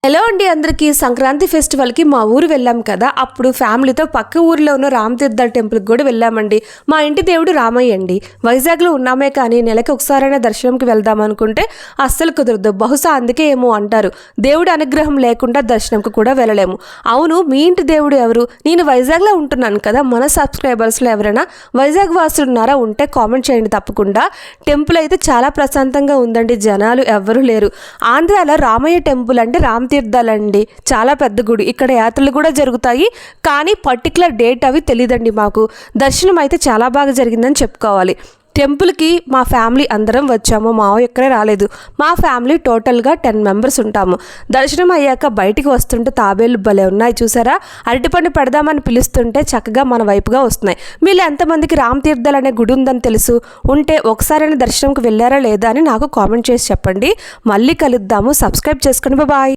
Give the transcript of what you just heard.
Hello అండి, అందరికీ సంక్రాంతి ఫెస్టివల్కి మా ఊరు వెళ్ళాం కదా. అప్పుడు ఫ్యామిలీతో పక్క ఊరిలో ఉన్న రామతీర్థ టెంపుల్కి కూడా వెళ్ళామండి. మా ఇంటి దేవుడు రామయ్య అండి. వైజాగ్లో ఉన్నామే కానీ నెలకి ఒకసారైనా దర్శనంకి వెళ్దాం అనుకుంటే అస్సలు కుదరదు. బహుశా అందుకే ఏమో అంటారు, దేవుడి అనుగ్రహం లేకుండా దర్శనంకి కూడా వెళ్ళలేము. అవును, మీ ఇంటి దేవుడు ఎవరు? నేను వైజాగ్లో ఉంటున్నాను కదా, మన సబ్స్క్రైబర్స్లో ఎవరైనా వైజాగ్ వాసులు ఉన్నారా? ఉంటే కామెంట్ చేయండి తప్పకుండా. టెంపుల్ అయితే చాలా ప్రశాంతంగా ఉందండి, జనాలు ఎవ్వరూ లేరు. ఆంధ్రాలో రామయ్య టెంపుల్ అంటే తీర్థాలండి, చాలా పెద్ద గుడి. ఇక్కడ యాత్రలు కూడా జరుగుతాయి, కానీ పర్టికులర్ డేట్ అవి తెలియదండి మాకు. దర్శనం అయితే చాలా బాగా జరిగిందని చెప్పుకోవాలి. టెంపుల్కి మా ఫ్యామిలీ అందరం వచ్చాము, మా ఎక్కడే రాలేదు. మా ఫ్యామిలీ టోటల్గా 10 మెంబర్స్ ఉంటాము. దర్శనం అయ్యాక బయటికి వస్తుంటే తాబేలు భలే ఉన్నాయి చూసారా. అరటిపండు పెడదామని పిలుస్తుంటే చక్కగా మన వైపుగా వస్తున్నాయి. మీలో ఎంతమందికి రామతీర్థాలు అనే గుడి ఉందని తెలుసు? ఉంటే ఒకసారైనా దర్శనంకి వెళ్ళారా లేదా అని నాకు కామెంట్ చేసి చెప్పండి. మళ్ళీ కలుద్దాము. సబ్స్క్రైబ్ చేసుకోండి. బాయ్.